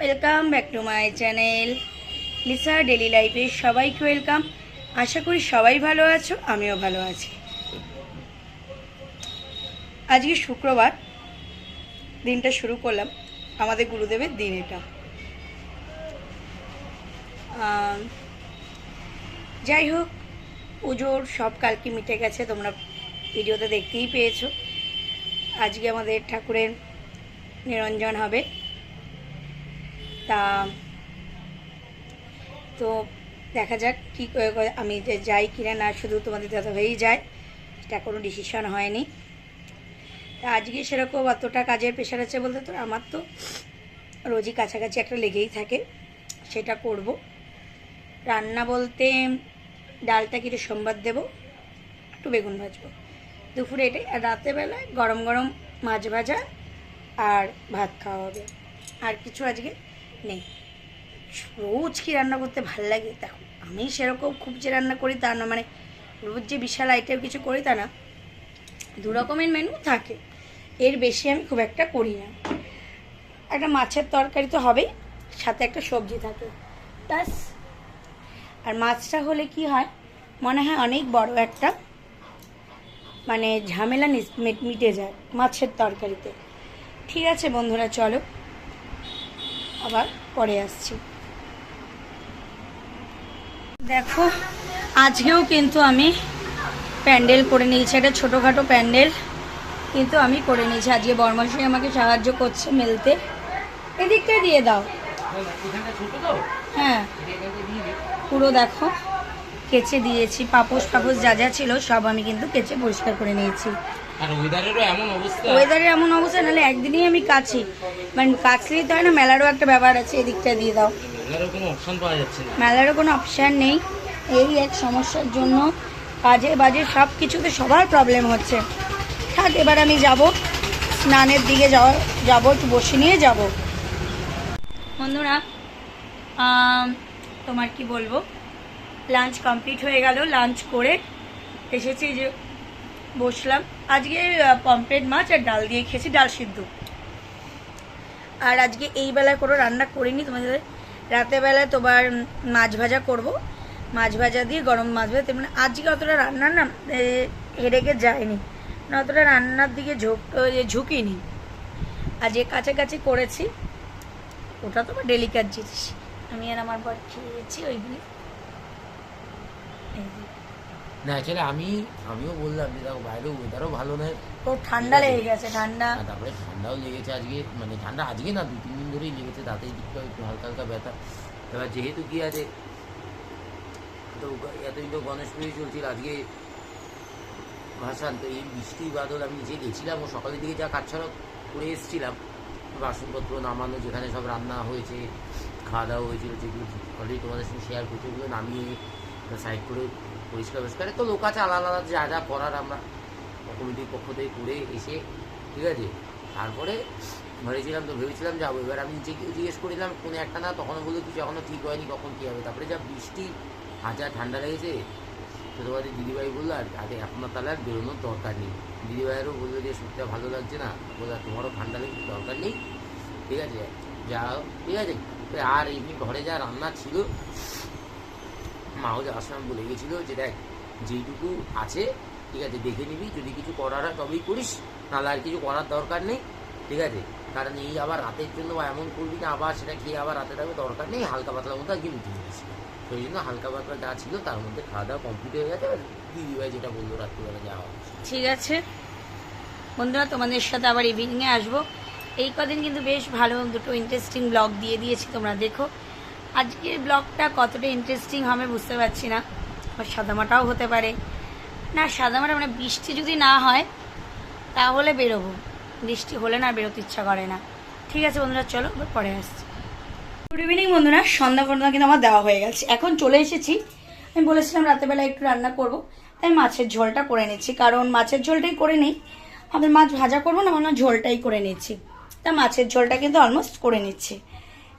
Welcome back to my channel Lisa daily লাইফে সবাইকে welcome. আশা করি সবাই ভালো আছো, আমিও ভালো আছি। আজকে শুক্রবার, দিনটা শুরু করলাম আমাদের গুরুদেবের দিন। এটা যাই হোক, পুজোর সব কালকে মিটে গেছে, তোমরা ভিডিওতে দেখতেই পেয়েছো। আজকে আমাদের ঠাকুরের নিরঞ্জন হবে, তা তো দেখা যাক কী করে আমি যে যাই কিনা না, শুধু তোমাদের দাদা হয়েই যায়, এটা কোনো ডিসিশন হয়নি। তা আজকে সেরকম অতটা কাজের প্রেশার আছে বলতে, তো আমার তো রোজই কাছাকাছি একটা লেগেই থাকে, সেটা করব। রান্না বলতে ডালটা কিছু সোমবার দেবো, একটু বেগুন ভাজবো, দুপুরে এটাই। আর রাতেরবেলায় গরম গরম মাছ ভাজা আর ভাত খাওয়া হবে, আর কিছু আজকে নেই। রোজ কি রান্না করতে ভাল লাগে? দেখো, আমি সেরকম খুব যে রান্না করি তা না, মানে রোজ যে বিশাল আইটেম কিছু করি তা না, দু রকমের মেনু থাকে, এর বেশি আমি খুব একটা করি না। একটা মাছের তরকারি তো হবেই, সাথে একটা সবজি থাকে, ব্যাস। আর মাছটা হলে কি হয় মনে হয় অনেক বড় একটা মানে ঝামেলা মিটে যায় মাছের তরকারিতে। ঠিক আছে বন্ধুরা, চলো আবার পরে আসছি। দেখো, আজকেও কিন্তু আমি প্যান্ডেল করে নিয়েছি, একটা ছোটোখাটো প্যান্ডেল কিন্তু আমি করে নিয়েছি। আজকে বরমাসি আমাকে সাহায্য করছে মেলতে। এদিকটা দিয়ে দাও, হ্যাঁ পুরো দেখো কেচে দিয়েছি, পাপোশ যা যা ছিল সব আমি কিন্তু কেচে পরিষ্কার করে নিয়েছি। আর ওয়েদারের এমন অবস্থা, নাহলে একদিনই আমি কাছি, মানে কাচলেই তো হয় না, মেলারও একটা ব্যাপার আছে। এদিকটা দিয়ে দাও, মেলারও কোনো অপশান নেই। এই এক সমস্যার জন্য কাজে বাজে সব কিছুতে সবার প্রবলেম হচ্ছে। থাক, এবার আমি যাব স্নানের দিকে, যাবো একটু বসে নিয়ে যাব। বন্ধুরা, তোমার কি বলবো, লাঞ্চ কমপ্লিট হয়ে গেল, লাঞ্চ করে এসেছি, যে বসলাম। আজকে পমফ্রেট মাছ আর ডাল দিয়ে খেয়েছি, ডাল সিদ্ধ। আর আজকে এই বেলায় কোনো রান্না করিনি, তোমাদের রাতেরবেলায় তোমার মাছ ভাজা করব, মাছ ভাজা দিয়ে গরম মাছ ভাজা। তেমনি আজকে অতটা রান্নার না হেডেকে যায়নি, না অতটা রান্নার দিকে ঝুঁকিনি। আজকে কাছাকাছি করেছি, ওটা তো ডেলিকার জিনিস, আমি আর আমার বর খেয়েছি ওইগুলি। না অ্যাকচুয়ালি আমিও বললাম যে দেখো বাইরে ওয়েদারও ভালো নয়, তো ঠান্ডা লেগে গেছে, ঠান্ডা, তারপরে ঠান্ডাও লেগেছে আজকে, মানে ঠান্ডা আজকে না 2-3 দিন ধরেই লেগেছে, তাতেই দিকটা একটু হালকা হালকা ব্যথা। এবার যেহেতু কি আছে, তো এতদিন তো গণেশ পুজো চলছিল, আজকে ভাসান, তো এই বৃষ্টি বাদল আমি যে গেছিলাম ও সকালের দিকে যা কাজছাড়া করে এসেছিলাম, বাসনপত্র নামানো, যেখানে সব রান্না হয়েছে, খাওয়া দাওয়া হয়েছিল, যেগুলো অলরেডি তোমাদের সঙ্গে শেয়ার করছি, ওগুলো নামিয়ে সাইড করে পরিষ্কার তো লোক আছে আলাদা আলাদা যা যা করার আমরা কমিটির পক্ষ থেকে করে এসে, ঠিক আছে। তারপরে ভেবেছিলাম যাবো। এবার আমি নিজেকেও জিজ্ঞেস করিলাম কোনো একটা না, তখনও বললো কিছু এখনও ঠিক হয়নি কখন কী হবে। তারপরে যা বৃষ্টি আর যা ঠান্ডা লেগেছে, তো তোমাদের দিদিভাই বললো আর আগে এখন তাহলে আর বেরোনোর দরকার নেই। দিদিভাইয়েরও বললো যে শরীরটা ভালো লাগছে না, বললো তোমারও ঠান্ডা লেগে দরকার নেই, ঠিক আছে যা, ঠিক আছে। আর এমনি ঘরে যা রান্না ছিল, মাও যাওয়ার সময় বলে গেছিলো যে দেখ যেইটুকু আছে, ঠিক আছে, দেখে নিবি, যদি কিছু করার হয় তবেই করিস, নাহলে আর কিছু করার দরকার নেই, ঠিক আছে। কারণ এই আবার রাতের জন্য এমন করবি না আবার সেটা খেয়ে আবার রাতে থাকবে, দরকার নেই, হালকা পাতলার মধ্যে আগে মিটিয়ে নিয়েছি। তো ওই জন্য হালকা পাতলা যা ছিল তার মধ্যে খাওয়া দাওয়া কমপ্লিট হয়ে গেছে। দিদিভাই যেটা বললো রাত্রিবেলা যাওয়া ঠিক আছে। বন্ধুরা, তোমাদের সাথে আবার ইভিনিংয়ে আসবো। এই কদিন কিন্তু বেশ ভালো দুটো ইন্টারেস্টিং ব্লগ দিয়ে দিয়েছি, তোমরা দেখো। আজকের ব্লগটা কতটা ইন্টারেস্টিং হবে বুঝতে পারছি না, আবার সাদামাটাও হতে পারে না। সাদামাটা মানে বৃষ্টি যদি না হয় তাহলে বেরোবো, বৃষ্টি হলে না বেরোতে ইচ্ছা করে না। ঠিক আছে বন্ধুরা, চলো এবার পরে আসছি। গুড ইভিনিং বন্ধুরা, সন্ধ্যা কিন্তু আমার দেওয়া হয়ে গেছে, এখন চলে এসেছি। আমি বলেছিলাম রাতেরবেলা একটু রান্না করব, তাই মাছের ঝোলটা করে নিচ্ছি, কারণ মাছের ঝোলটাই করে নিই। আমাদের মাছ ভাজা করবো না, মানে ঝোলটাই করে নিচ্ছি, তা মাছের ঝোলটা কিন্তু অলমোস্ট করে নিচ্ছি।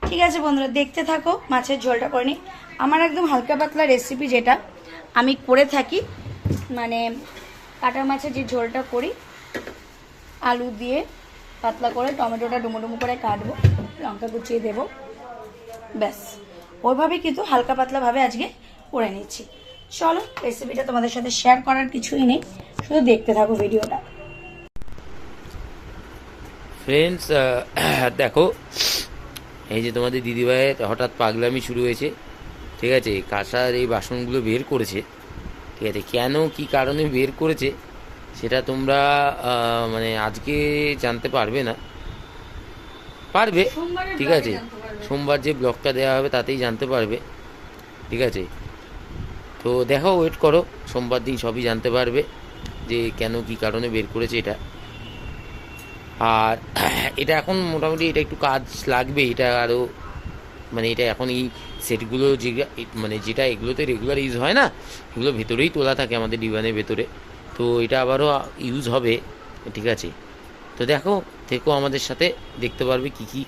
ঠিক আছে বন্ধুরা, দেখতে থাকো, মাছের ঝোলটা করে নিই। আমার একদম হালকা পাতলা রেসিপি যেটা আমি করে থাকি, মানে কাটা মাছের যে ঝোলটা করি, আলু দিয়ে পাতলা করে, টমেটোটা ডুমো ডুমো করে কাটবো, লঙ্কা কুচিয়ে দেবো, ব্যাস ওইভাবে কিন্তু হালকা পাতলাভাবে আজকে করে নিচ্ছি। চলো রেসিপিটা তোমাদের সাথে শেয়ার করার কিছুই নেই, শুধু দেখতে থাকো ভিডিওটা। ফ্রেন্ডস দেখো, এই যে তোমাদের দিদিভাইয়ের হঠাৎ পাগলামি শুরু হয়েছে, ঠিক আছে? কাঁসার এই বাসনগুলো বের করেছে, ঠিক আছে? কেন কি কারণে বের করেছে সেটা তোমরা মানে আজকে জানতে পারবে না, পারবে, ঠিক আছে? সোমবার যে ব্লগটা দেওয়া হবে তাতেই জানতে পারবে, ঠিক আছে? তো দেখো, ওয়েট করো, সোমবার দিন সবই জানতে পারবে যে কেন কি কারণে বের করেছে এটা। আর এটা এখন মোটামুটি এটা একটু কাজ লাগবে, এটা আরও মানে এটা এখন এই সেটগুলো যে মানে যেটা এগুলোতে রেগুলার ইউজ হয় না, এগুলো ভেতরেই তোলা থাকে আমাদের ডিভানের ভেতরে, তো এটা আবারও ইউজ হবে, ঠিক আছে? তো দেখো, থেকো আমাদের সাথে, দেখতে পারবে কি কি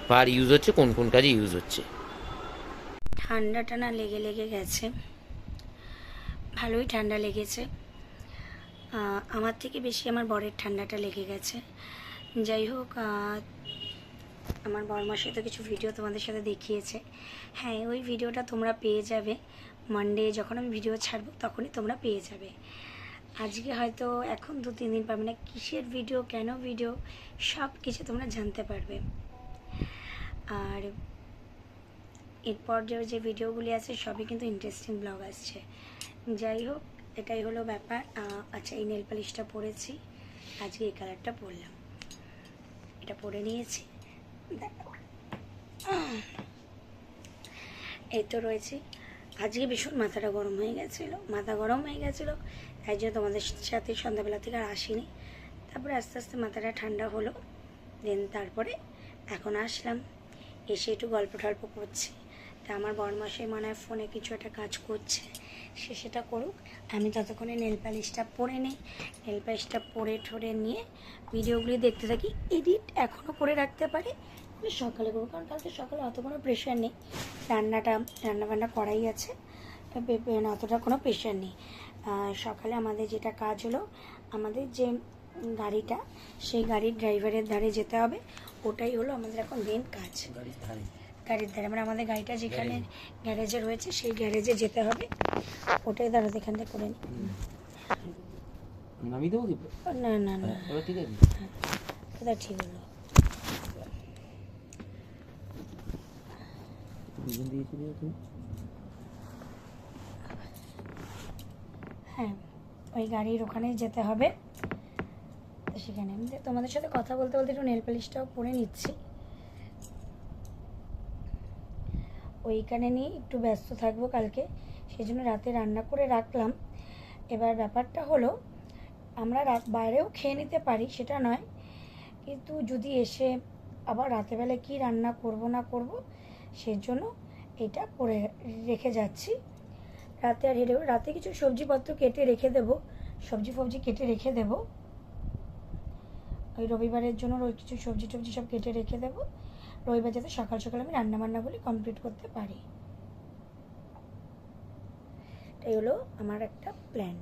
বার ইউজ হচ্ছে, কোন কোন কাজে ইউজ হচ্ছে। ঠান্ডাটা না লেগে লেগে গেছে, ভালোই ঠান্ডা লেগেছে। আমার থেকে বেশি আমার বরের ঠান্ডাটা লেগে গেছে। যাই হোক, আমার বরমাসে তো কিছু ভিডিও তোমাদের সাথে দেখিয়েছে। হ্যাঁ, ওই ভিডিওটা তোমরা পেয়ে যাবে মানডে, যখন আমি ভিডিও ছাড়বো তখনই তোমরা পেয়ে যাবে। আজকে হয়তো এখন 2-3 দিন পাবে না, কিসের ভিডিও, কেন ভিডিও, সব কিছু তোমরা জানতে পারবে। আর এরপর যে ভিডিওগুলি আছে সবই কিন্তু ইন্টারেস্টিং ব্লগ আসছে। যাই হোক, এটাই হলো ব্যাপার। আচ্ছা, এই নেল পালিশটা পরেছি, আজকে এই কালারটা পরলাম, এটা পরে নিয়েছি। এই তো রয়েছে। আজকে ভীষণ মাথাটা গরম হয়ে গেছিলো, তাই জন্য তোমাদের সাথে সন্ধ্যাবেলা থেকে আর আসিনি। তারপরে আস্তে আস্তে মাথাটা ঠান্ডা হলো, দেন তারপরে এখন আসলাম, এসে একটু গল্প টল্প করছি। তা আমার বরমাসে মনে হয় ফোনে কিছু একটা কাজ করছে, সে সেটা করুক, আমি ততক্ষণে নেল পালিশটা পরে নিই। নেল পালিশটা পরে ঠরে নিয়ে ভিডিওগুলি দেখতে থাকি। এডিট এখনও করে রাখতে পারি, আমি সকালে করবো, কারণ কালকে সকালে অত কোনো প্রেশার নেই। রান্নাবান্না করাই আছে, অতটা কোনো প্রেশার নেই। সকালে আমাদের যেটা কাজ হলো, আমাদের যে গাড়িটা, সেই গাড়ির ড্রাইভারের ধারে যেতে হবে, ওটাই হলো আমাদের এখন মেন কাজ। গাড়ির ধারে মানে আমাদের গাড়িটা যেখানে গ্যারেজে রয়েছে সেই গ্যারেজে যেতে হবে, ওটাই দাঁড়াতে এখান থেকে করে নিই। নামিয়ে দেবো কি? না না না, এবার ঠিক আছে, এটা ঠিক হলো। হ্যাঁ, ওই গাড়ির ওখানেই যেতে হবে, তো সেখানে আমি তোমাদের সাথে কথা বলতে বলতে একটু নেল পালিশটাও পরে নিচ্ছি। ওইখানে নিয়ে একটু ব্যস্ত থাকবো কালকে, সেই জন্য রাতে রান্না করে রাখলাম। এবার ব্যাপারটা হলো, আমরা বাইরেও খেয়ে নিতে পারি, সেটা নয়, কিন্তু যদি এসে আবার রাতেবেলায় কি রান্না করব না করব, সেজন্য এটা করে রেখে যাচ্ছি। রাতে আর হেঁটে রাতে কিছু সবজিপত্র কেটে রেখে দেবো, সবজি কেটে রেখে দেবো, ওই রবিবারের জন্য ওই কিছু সবজি টবজি সব কেটে রেখে দেবো, রবিবার যাতে সকাল সকাল আমি রান্নাবান্নাগুলি কমপ্লিট করতে পারি। এটাই হলো আমার একটা প্ল্যান।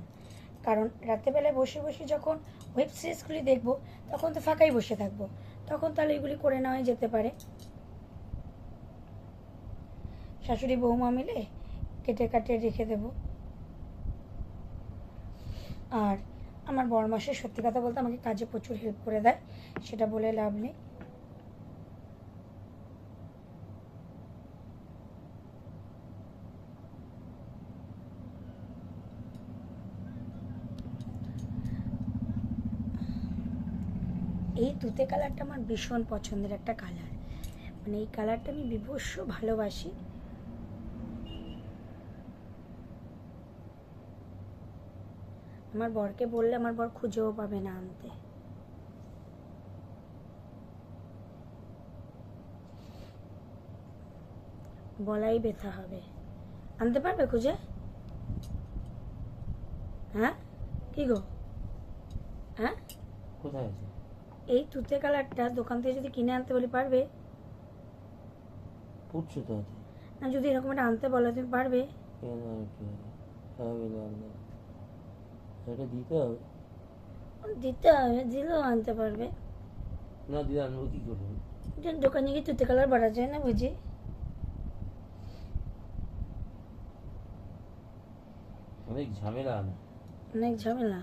কারণ রাত্রেবেলায় বসে বসে যখন ওয়েব সিরিজগুলি দেখবো, তখন তো ফাঁকাই বসে থাকবো, তখন তাহলে এগুলি করে নেওয়াই যেতে পারে। শাশুড়ি বৌমা মিলে কেটে কাটে রেখে দেব। আর আমার বরমাসে সত্যি কথা বলতে আমাকে কাজে প্রচুর হেল্প করে দেয়, সেটা বলে লাভ নেই। এই তুতে কালারটা আমার ভীষণ পছন্দের একটা কালার, মানে এই কালারটা আমি বিভৎস ভালোবাসি। আমার বরকে বললে আমার বর খুঁজেও পাবে না আনতে। বলাই ব্যথা হবে, আনতে পারবে খুঁজে? হ্যাঁ কি গো, হ্যাঁ কোথায় আছে এই তুতে কালারটা দোকান থেকে যদি কিনে আনতে বলি পারবে? পড়ছো তো না, যদি এরকম একটা আনতে বলো তুমি পারবে? এটা দিতে হবে, দিতে হবে, দিলেও আনতে পারবে না দিলে আনবো কি করবো? দোকানে গিয়ে তুতে কালার বাড়া যায় না বুঝি? অনেক ঝামেলা না। অনেক ঝামেলা।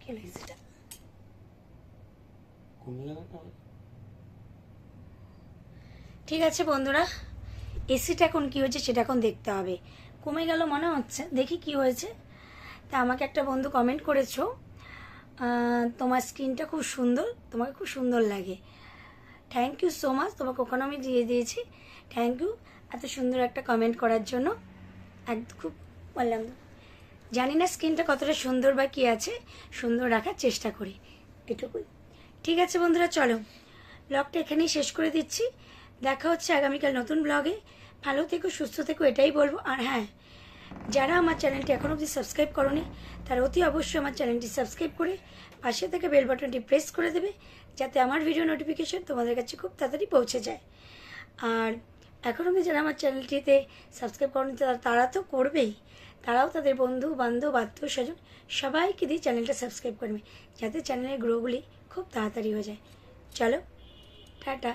কি লাগছে এটা? কমে গেল না? ঠিক আছে বন্ধুরা, এসিটা এখন কী হয়েছে সেটা এখন দেখতে হবে। কমে গেল মনে হচ্ছে, দেখি কি হয়েছে। তা আমাকে একটা বন্ধু কমেন্ট করেছো, তোমার স্কিনটা খুব সুন্দর, তোমাকে খুব সুন্দর লাগে। থ্যাংক ইউ সো মাচ, তোমাকে ওখানে আমি দিয়ে দিয়েছি। থ্যাংক ইউ এত সুন্দর একটা কমেন্ট করার জন্য। একদম খুব বললাম, জানি না স্কিনটা কতটা সুন্দর বা কী আছে, সুন্দর রাখার চেষ্টা করি, এটুকুই। ঠিক আছে বন্ধুরা, চলো ব্লগটা এখানেই শেষ করে দিচ্ছি। দেখা হচ্ছে আগামীকাল নতুন ব্লগে। ভালো থেকো, সুস্থ থেকো, এটাই বলবো। আর হ্যাঁ, যারা আমার চ্যানেলটি এখনও অবধি সাবস্ক্রাইব করোনি তারা অতি অবশ্যই আমার চ্যানেলটি সাবস্ক্রাইব করে পাশে থেকে বেল বাটনটি প্রেস করে দেবে, যাতে আমার ভিডিও নোটিফিকেশন তোমাদের কাছে খুব তাড়াতাড়ি পৌঁছে যায়। আর এখন অবধি যারা আমার চ্যানেলটিতে সাবস্ক্রাইব করেনি তারা তো করবেই, তারাও তাদের বন্ধু বান্ধব আত্মীয় স্বজন সবাইকে দিয়ে চ্যানেলটা সাবস্ক্রাইব করবে, যাতে চ্যানেলের গ্রোগুলি খুব তাড়াতাড়ি হয়ে যায়। চলো টাটা।